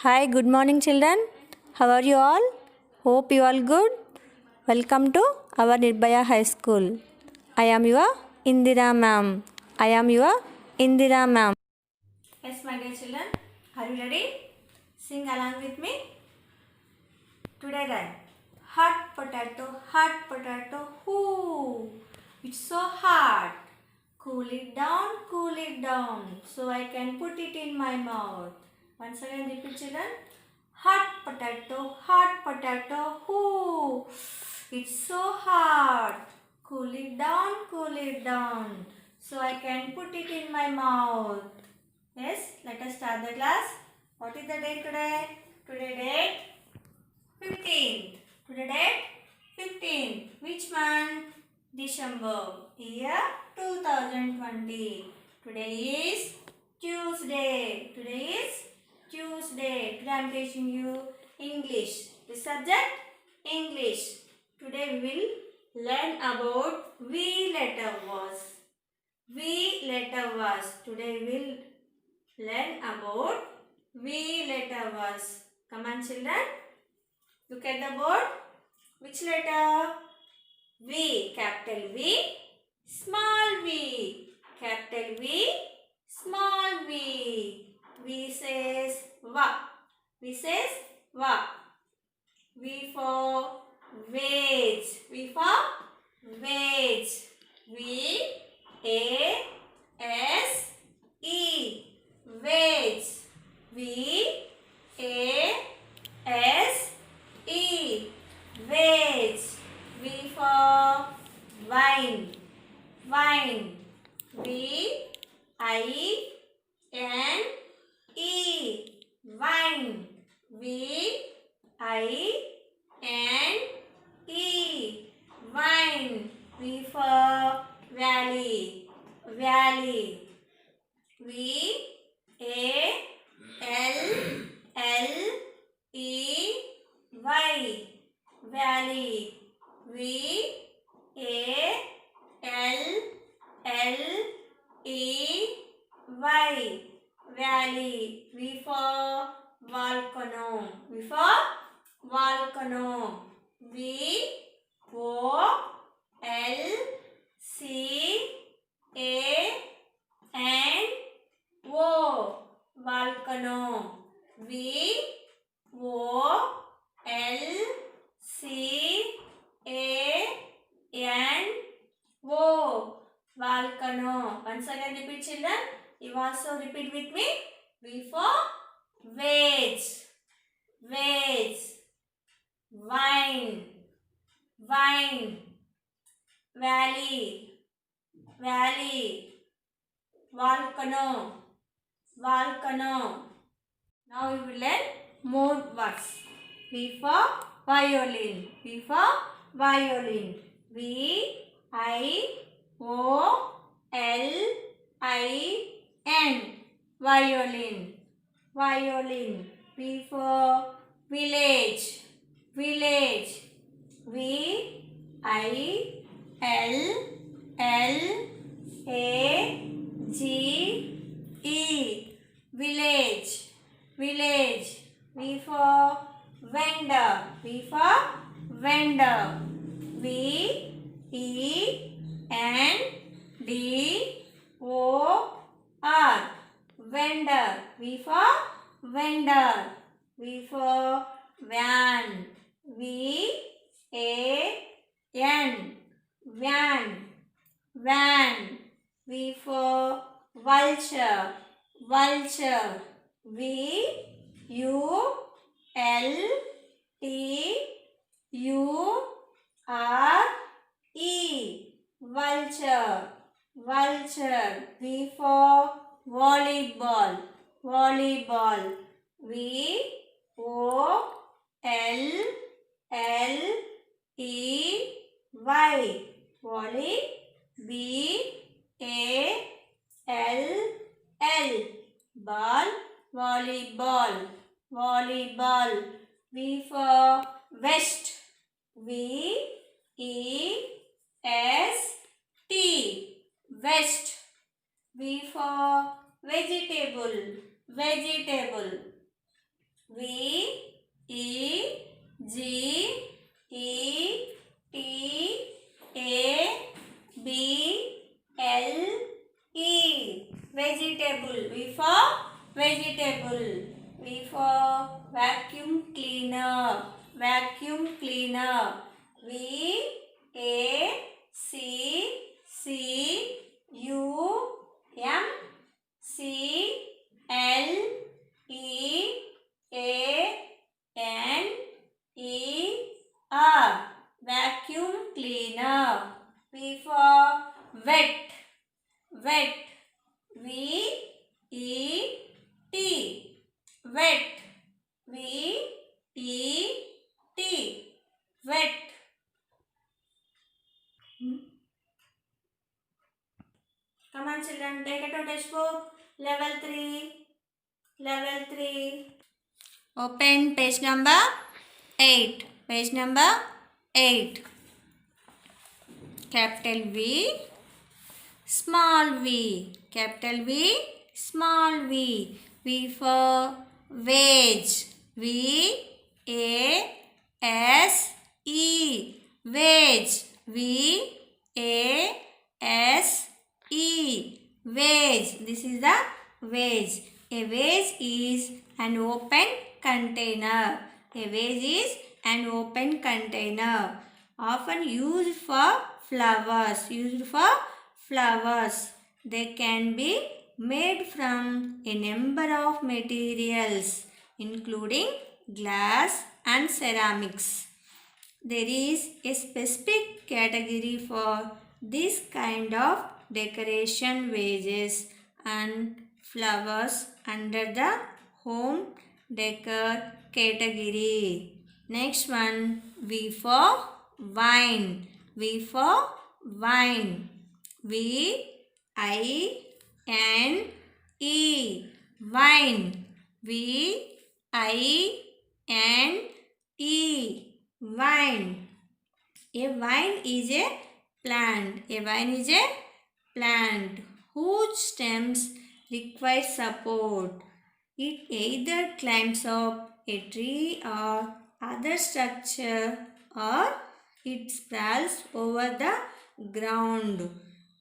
Hi, good morning, children. How are you all? Hope you all good. Welcome to our Nirbhaya High School. I am your Indira ma'am. I am your Indira ma'am. Yes, my dear children. Are you ready? Sing along with me. Today rhyme. Hot potato, whoo! It's so hot. Cool it down, so I can put it in my mouth. Once again, repeat children. Hot potato, whoo! It's so hot. Cool it down, so I can put it in my mouth. Yes, let us start the class. What is the date today? Today date 15th. Today date 15th. Which month? December. Year 2020. Today is Tuesday. Today is Tuesday. Today I am teaching you English. The subject English. Today we will learn about V letter was. V letter was. Today we will learn about V letter was. Come on children. Look at the board. Which letter? V. Capital V. Small v. Capital V. Small v. V says va. V says va. V for veg. V for veg. V A S E. Veg. V A S E. Veg. V for wine. Wine. V I N E. Wine. V I N E. Wine. V for valley. Valley. V A L L E Y. Valley. V A L L E Y. Valley. V for volcano. V for volcano. V O L C A N O. Volcano. V O L C A N O. Volcano. Once again repeat children. You also repeat with me. V for veg. Veg. Wine. Wine. Valley. Valley. Volcano. Volcano. Now we will learn more words. V for violin. V for violin. V I O L I N. Violin. Violin. V for village. Village. V I L L A G E. Village. Village. V for vendor. V for vendor. V E N D O R. Vendor. V for vendor. V for van. V A N. Van. Van. V for vulture. Vulture. V U L T U R E. Vulture. Vulture. V for volleyball. Volleyball. V O L L E Y. Volley. V A L L. Ball. Volleyball. Volleyball. V for vest. V E S T. Vest. V for vegetable. Vegetable. V E G E T A B L E. Vegetable. V for vegetable. V for vacuum cleaner. Vacuum cleaner. V A C C U M C L E A N E R. Vacuum cleaner. V for wet. Wet. V E T. Wet. V E T. Wet. Come on children, take it to textbook. Level 3. Level 3. Open page number 8. Page number 8. Capital V, small v. Capital V, small v. V for veg. V A S E. Veg. V A S E. Veg. This is the veg. A veg is an open container. A veg is an open container. Often used for flowers. Used for flowers. They can be made from a number of materials, including glass and ceramics. There is a specific category for this kind of decoration vases and flowers under the home decor category. Next one, V for wine. V for wine. V I N E. Wine. V I N E. Vine. A vine is a plant. A vine is a plant whose stems require support. It either climbs up a tree or other structure, or it sprawls over the ground.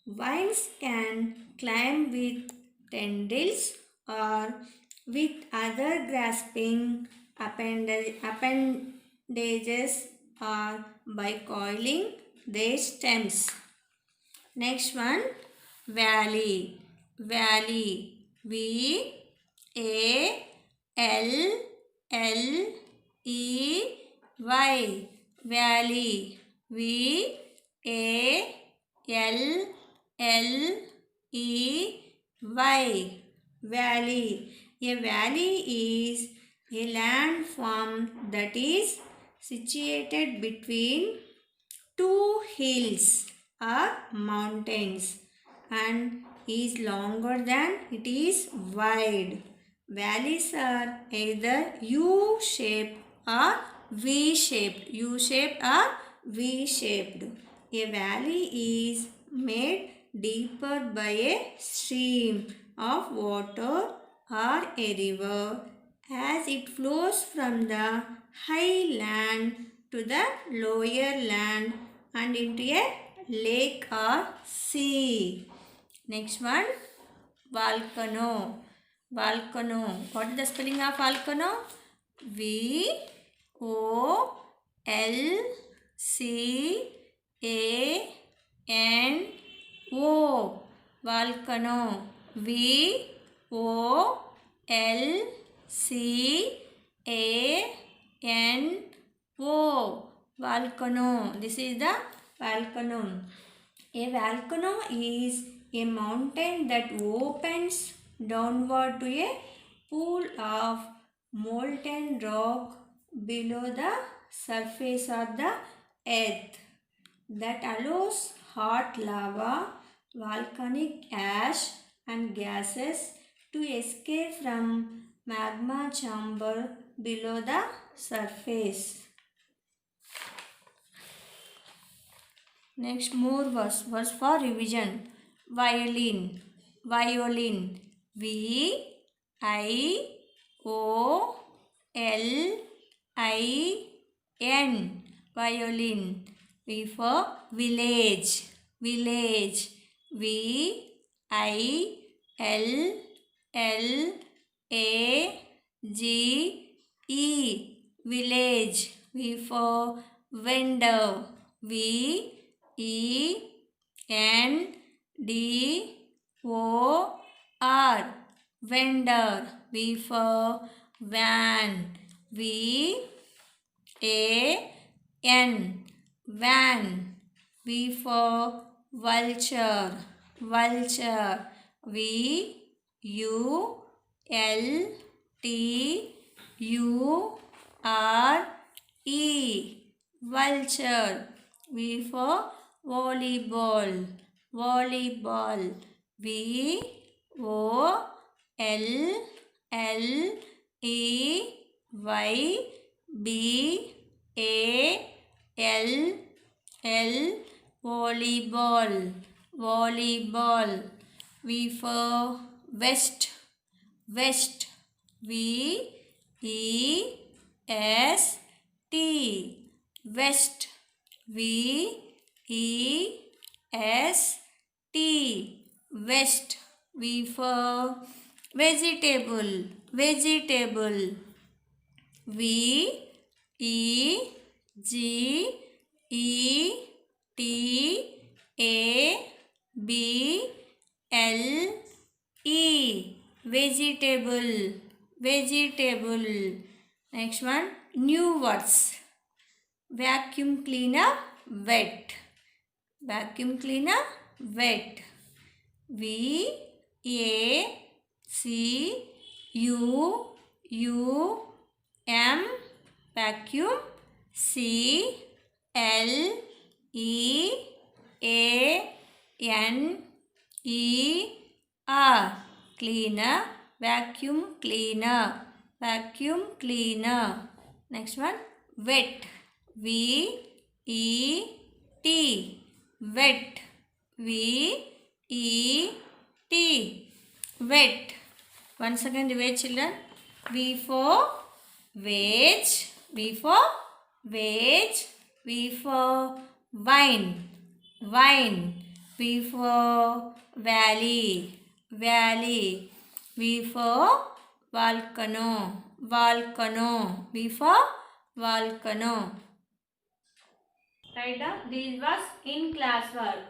Vines can climb with tendrils or with other grasping appendages or by coiling their stems. Next one, valley. Valley. V A L L E Y. Valley. V A L L E Y. Valley. A valley is a landform that is situated between two hills or mountains and is longer than it is wide. Valleys are either U-shaped or V-shaped. U-shaped or V-shaped. A valley is made deeper by a stream of water or a river as it flows from the high land to the lower land and into a lake or sea. Next one, volcano. Volcano. What is the spelling of volcano? V O L C A N O. Volcano. V O L C A N O. Volcano. This is the volcano. A volcano is a mountain that opens downward to a pool of molten rock below the surface of the earth that allows hot lava, volcanic ash and gases to escape from magma chamber below the surface. Next, more words. Words for revision. Violin. Violin. V I O N. Violin. V for village. Village. V I L L A G E. Village. V for vendor. V E N D O R. Vendor. V for van. V A N. Van. V for vulture. Vulture. V U L T U R E. Vulture. V for volleyball. Volleyball. V O L L E Y B A L L. Volleyball. Volleyball. V for vest. Vest. V E S T. Vest. V E S T. West. V for vegetable. Vegetable. V E G E T A B L E. Vegetable. Vegetable. Next one, new words. Vacuum cleaner, wet. Vacuum cleaner, wet. V A C U U M. Vacuum. C L E A N E R. Cleaner. Vacuum cleaner. Vacuum cleaner. Next one, wet. V E T. Wet. V E T. Wet. Once again repeat, children. V for veg. V for veg. V for wine. Wine. V for valley. Valley. V for volcano. Volcano. V for volcano. Write down. This was in class work.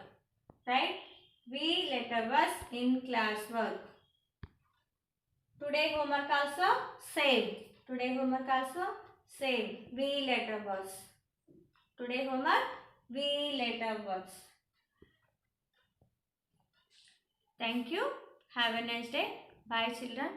Right? V letter was in class work. Today homework also same. Today homework also same. V letter was. Today homework V letter was. Thank you. Have a nice day. Bye children.